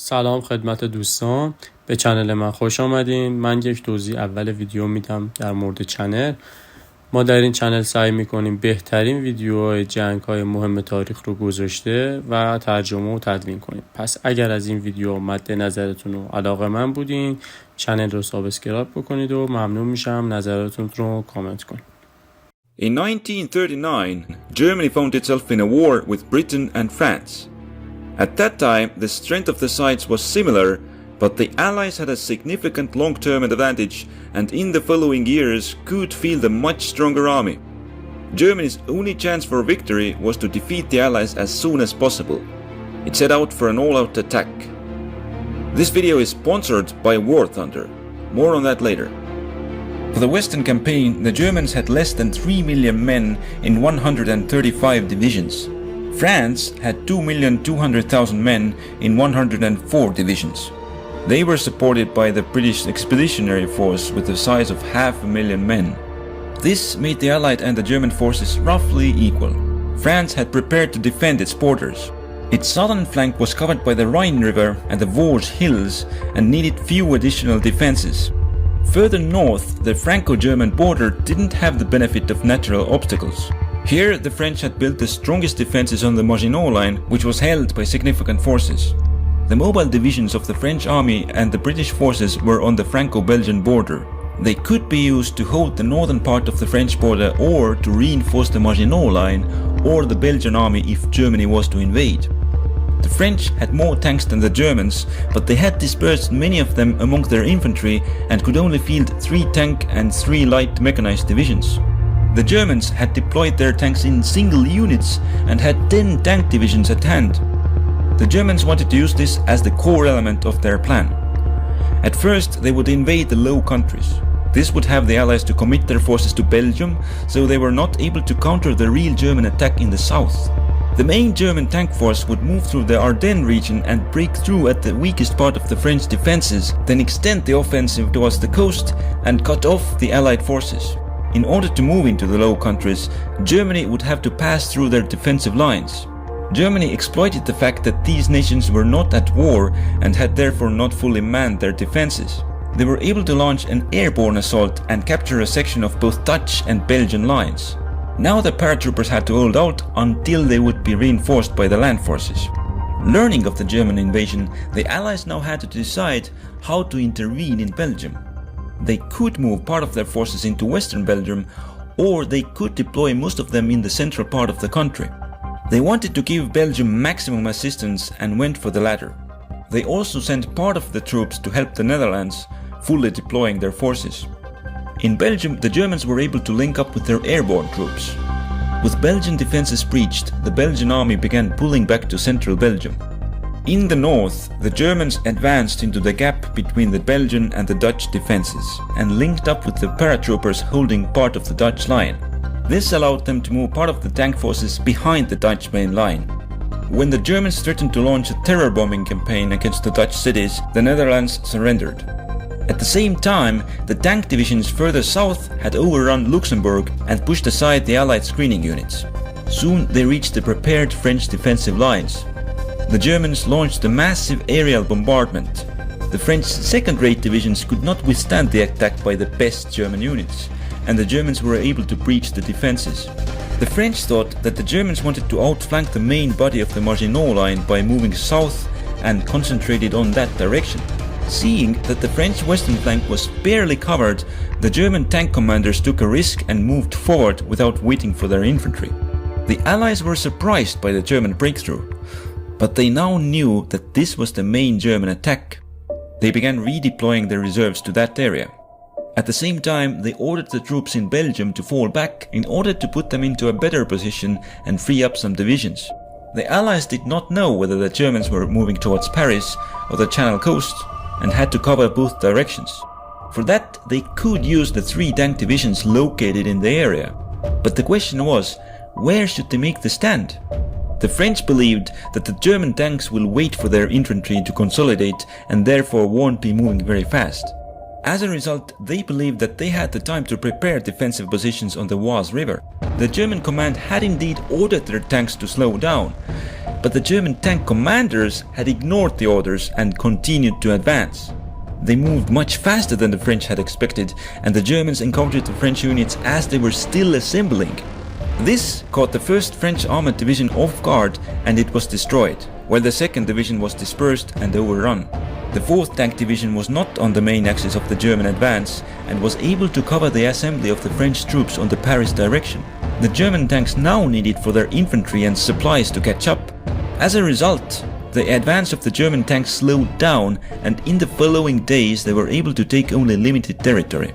سلام خدمت دوستان، به چنل من خوش آمدین. من یک توضیح اول ویدیو میدم در مورد چنل. ما در این چنل سعی میکنیم بهترین ویدیوهای جنگ‌های مهم تاریخ رو گذاشته و ترجمه و تدوین کنیم. پس اگر از این ویدیو مد نظرتون و علاقه من بودین، چنل رو سابسکرایب بکنید و ممنون میشم نظراتتون رو کامنت کنید. In 1939, Germany found itself in a war with Britain and France. At that time, the strength of the sides was similar, but the Allies had a significant long-term advantage and in the following years could field a much stronger army. Germany's only chance for victory was to defeat the Allies as soon as possible. It set out for an all-out attack. This video is sponsored by War Thunder. More on that later. For the Western campaign, the Germans had less than 3 million men in 135 divisions. France had 2,200,000 men in 104 divisions. They were supported by the British Expeditionary Force with the size of 500,000 men. This made the Allied and the German forces roughly equal. France had prepared to defend its borders. Its southern flank was covered by the Rhine River and the Vosges Hills and needed few additional defenses. Further north, the Franco-German border didn't have the benefit of natural obstacles. Here, the French had built the strongest defenses on the Maginot Line, which was held by significant forces. The mobile divisions of the French army and the British forces were on the Franco-Belgian border. They could be used to hold the northern part of the French border or to reinforce the Maginot Line or the Belgian army if Germany was to invade. The French had more tanks than the Germans, but they had dispersed many of them among their infantry and could only field 3 tank and 3 light mechanized divisions. The Germans had deployed their tanks in single units and had 10 tank divisions at hand. The Germans wanted to use this as the core element of their plan. At first, they would invade the Low Countries. This would have the Allies to commit their forces to Belgium, so they were not able to counter the real German attack in the south. The main German tank force would move through the Ardennes region and break through at the weakest part of the French defenses, then extend the offensive towards the coast and cut off the Allied forces. In order to move into the Low Countries, Germany would have to pass through their defensive lines. Germany exploited the fact that these nations were not at war and had therefore not fully manned their defenses. They were able to launch an airborne assault and capture a section of both Dutch and Belgian lines. Now the paratroopers had to hold out until they would be reinforced by the land forces. Learning of the German invasion, the Allies now had to decide how to intervene in Belgium. They could move part of their forces into western Belgium, or they could deploy most of them in the central part of the country. They wanted to give Belgium maximum assistance and went for the latter. They also sent part of the troops to help the Netherlands, fully deploying their forces. In Belgium, the Germans were able to link up with their airborne troops. With Belgian defenses breached, the Belgian army began pulling back to central Belgium. In the north, the Germans advanced into the gap between the Belgian and the Dutch defenses and linked up with the paratroopers holding part of the Dutch line. This allowed them to move part of the tank forces behind the Dutch main line. When the Germans threatened to launch a terror bombing campaign against the Dutch cities, the Netherlands surrendered. At the same time, the tank divisions further south had overrun Luxembourg and pushed aside the Allied screening units. Soon they reached the prepared French defensive lines. The Germans launched a massive aerial bombardment. The French second-rate divisions could not withstand the attack by the best German units, and the Germans were able to breach the defenses. The French thought that the Germans wanted to outflank the main body of the Maginot Line by moving south and concentrated on that direction. Seeing that the French western flank was barely covered, the German tank commanders took a risk and moved forward without waiting for their infantry. The Allies were surprised by the German breakthrough, but they now knew that this was the main German attack. They began redeploying their reserves to that area. At the same time, they ordered the troops in Belgium to fall back in order to put them into a better position and free up some divisions. The Allies did not know whether the Germans were moving towards Paris or the Channel coast, and had to cover both directions. For that, they could use the 3 tank divisions located in the area. But the question was, where should they make the stand? The French believed that the German tanks will wait for their infantry to consolidate and therefore won't be moving very fast. As a result, they believed that they had the time to prepare defensive positions on the Oise River. The German command had indeed ordered their tanks to slow down, but the German tank commanders had ignored the orders and continued to advance. They moved much faster than the French had expected, and the Germans encountered the French units as they were still assembling. This caught the 1st French Armored Division off guard, and it was destroyed, while the 2nd Division was dispersed and overrun. The 4th Tank Division was not on the main axis of the German advance and was able to cover the assembly of the French troops on the Paris direction. The German tanks now needed for their infantry and supplies to catch up. As a result, the advance of the German tanks slowed down, and in the following days they were able to take only limited territory.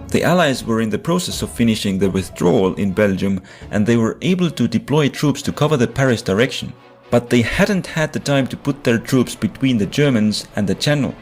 The Allies were in the process of finishing the withdrawal in Belgium, and they were able to deploy troops to cover the Paris direction. But they hadn't had the time to put their troops between the Germans and the Channel.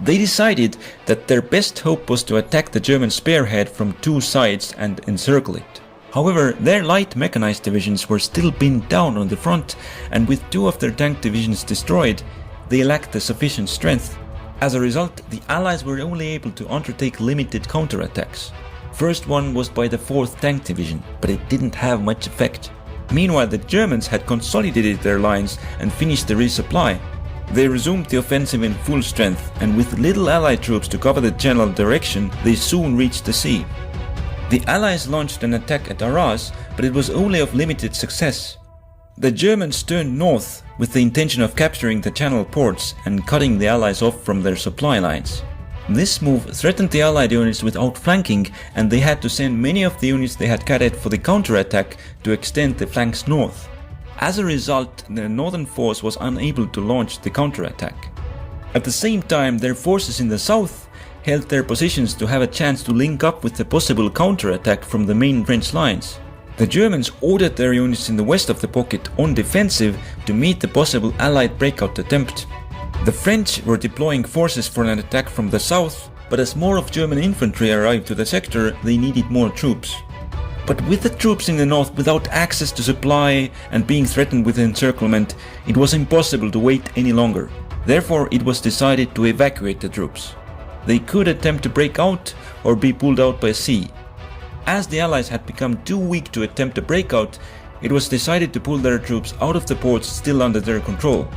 They decided that their best hope was to attack the German spearhead from 2 sides and encircle it. However, their light mechanized divisions were still pinned down on the front, and with 2 of their tank divisions destroyed, they lacked the sufficient strength. As a result, the Allies were only able to undertake limited counterattacks. First one was by the 4th Tank Division, but it didn't have much effect. Meanwhile, the Germans had consolidated their lines and finished the resupply. They resumed the offensive in full strength, and with little Allied troops to cover the general direction, they soon reached the sea. The Allies launched an attack at Arras, but it was only of limited success. The Germans turned north with the intention of capturing the Channel ports and cutting the Allies off from their supply lines. This move threatened the Allied units with outflanking, and they had to send many of the units they had cadet for the counterattack to extend the flanks north. As a result, the northern force was unable to launch the counterattack. At the same time, their forces in the south held their positions to have a chance to link up with the possible counterattack from the main French lines. The Germans ordered their units in the west of the pocket on defensive to meet the possible Allied breakout attempt. The French were deploying forces for an attack from the south, but as more of German infantry arrived to the sector, they needed more troops. But with the troops in the north without access to supply and being threatened with encirclement, it was impossible to wait any longer. Therefore, it was decided to evacuate the troops. They could attempt to break out or be pulled out by sea. As the Allies had become too weak to attempt a breakout, it was decided to pull their troops out of the ports still under their control.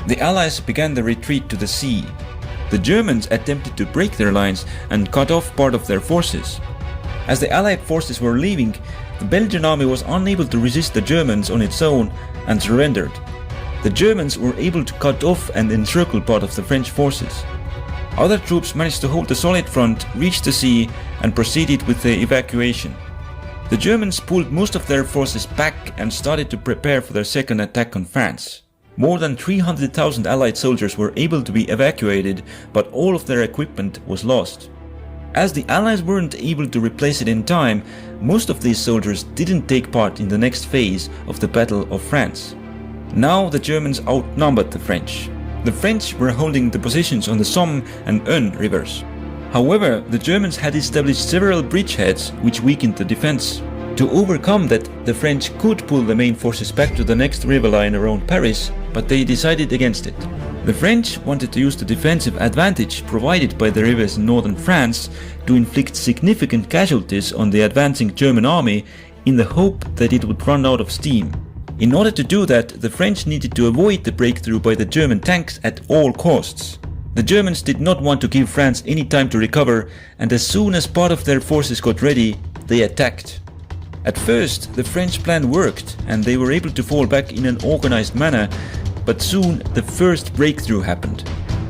The Allies began the retreat to the sea. The Germans attempted to break their lines and cut off part of their forces. As the Allied forces were leaving, the Belgian army was unable to resist the Germans on its own and surrendered. The Germans were able to cut off and encircle part of the French forces. Other troops managed to hold a solid front, reach the sea, and proceeded with the evacuation. The Germans pulled most of their forces back and started to prepare for their second attack on France. More than 300,000 Allied soldiers were able to be evacuated, but all of their equipment was lost. As the Allies weren't able to replace it in time, most of these soldiers didn't take part in the next phase of the Battle of France. Now the Germans outnumbered the French. The French were holding the positions on the Somme and Eun rivers. However, the Germans had established several bridgeheads which weakened the defense. To overcome that, the French could pull the main forces back to the next river line around Paris, but they decided against it. The French wanted to use the defensive advantage provided by the rivers in northern France to inflict significant casualties on the advancing German army in the hope that it would run out of steam. In order to do that, the French needed to avoid the breakthrough by the German tanks at all costs. The Germans did not want to give France any time to recover, and as soon as part of their forces got ready, they attacked. At first, the French plan worked, and they were able to fall back in an organized manner, but soon the first breakthrough happened.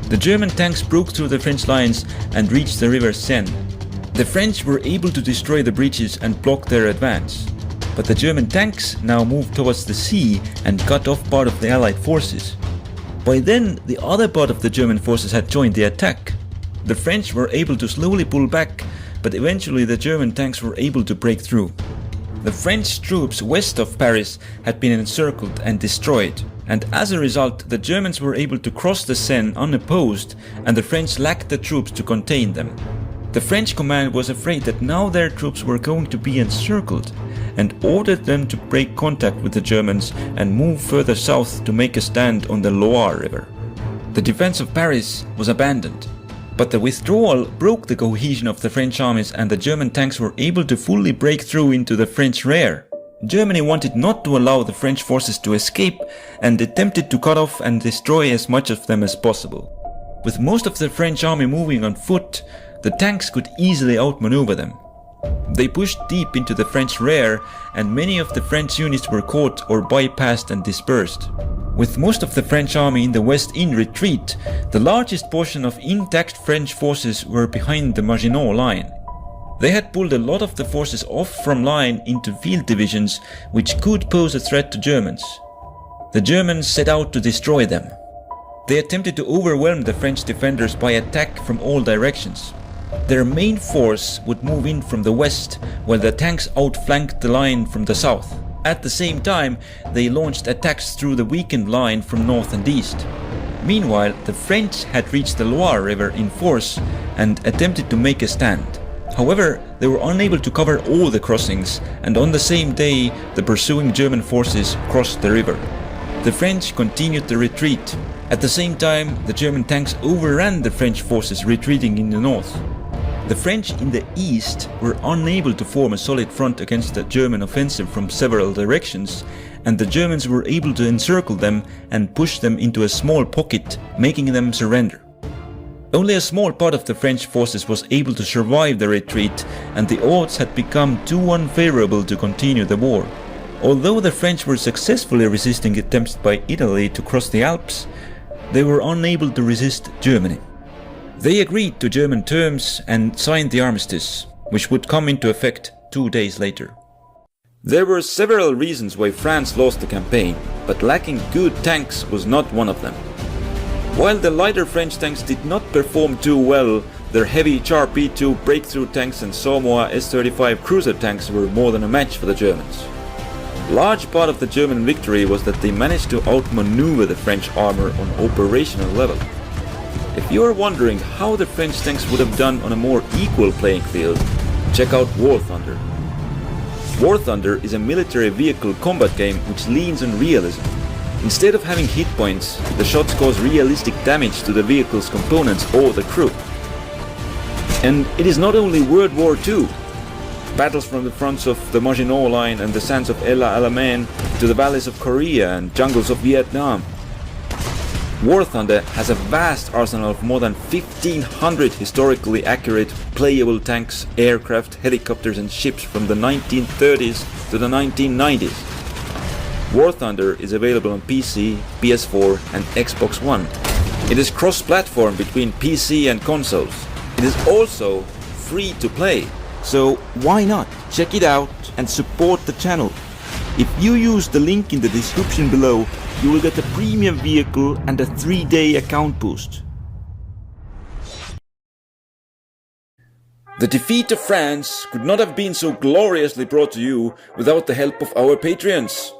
The German tanks broke through the French lines and reached the river Seine. The French were able to destroy the breaches and block their advance. But the German tanks now moved towards the sea and cut off part of the Allied forces. By then, the other part of the German forces had joined the attack. The French were able to slowly pull back, but eventually the German tanks were able to break through. The French troops west of Paris had been encircled and destroyed, and as a result, the Germans were able to cross the Seine unopposed, and the French lacked the troops to contain them. The French command was afraid that now their troops were going to be encircled, and ordered them to break contact with the Germans and move further south to make a stand on the Loire River. The defense of Paris was abandoned, but the withdrawal broke the cohesion of the French armies, and the German tanks were able to fully break through into the French rear. Germany wanted not to allow the French forces to escape and attempted to cut off and destroy as much of them as possible. With most of the French army moving on foot, the tanks could easily outmaneuver them. They pushed deep into the French rear, and many of the French units were caught or bypassed and dispersed. With most of the French army in the west in retreat, the largest portion of intact French forces were behind the Maginot Line. They had pulled a lot of the forces off from line into field divisions, which could pose a threat to Germans. The Germans set out to destroy them. They attempted to overwhelm the French defenders by attack from all directions. Their main force would move in from the west, while the tanks outflanked the line from the south. At the same time, they launched attacks through the weakened line from north and east. Meanwhile, the French had reached the Loire River in force and attempted to make a stand. However, they were unable to cover all the crossings, and on the same day, the pursuing German forces crossed the river. The French continued the retreat. At the same time, the German tanks overran the French forces retreating in the north. The French in the east were unable to form a solid front against the German offensive from several directions, and the Germans were able to encircle them and push them into a small pocket, making them surrender. Only a small part of the French forces was able to survive the retreat, and the odds had become too unfavorable to continue the war. Although the French were successfully resisting attempts by Italy to cross the Alps, they were unable to resist Germany. They agreed to German terms and signed the armistice, which would come into effect 2 days later. There were several reasons why France lost the campaign, but lacking good tanks was not one of them. While the lighter French tanks did not perform too well, their heavy Char P2 breakthrough tanks and Samoa S-35 cruiser tanks were more than a match for the Germans. Large part of the German victory was that they managed to outmaneuver the French armor on operational level. If you are wondering how the French tanks would have done on a more equal playing field, check out War Thunder. War Thunder is a military vehicle combat game which leans on realism. Instead of having hit points, the shots cause realistic damage to the vehicle's components or the crew. And it is not only World War II. Battles from the fronts of the Maginot Line and the sands of El Alamein to the valleys of Korea and jungles of Vietnam. War Thunder has a vast arsenal of more than 1,500 historically accurate, playable tanks, aircraft, helicopters and ships from the 1930s to the 1990s. War Thunder is available on PC, PS4 and Xbox One. It is cross-platform between PC and consoles. It is also free to play, so why not check it out and support the channel. If you use the link in the description below, you will get a premium vehicle and a 3-day account boost. The defeat of France could not have been so gloriously brought to you without the help of our Patreons.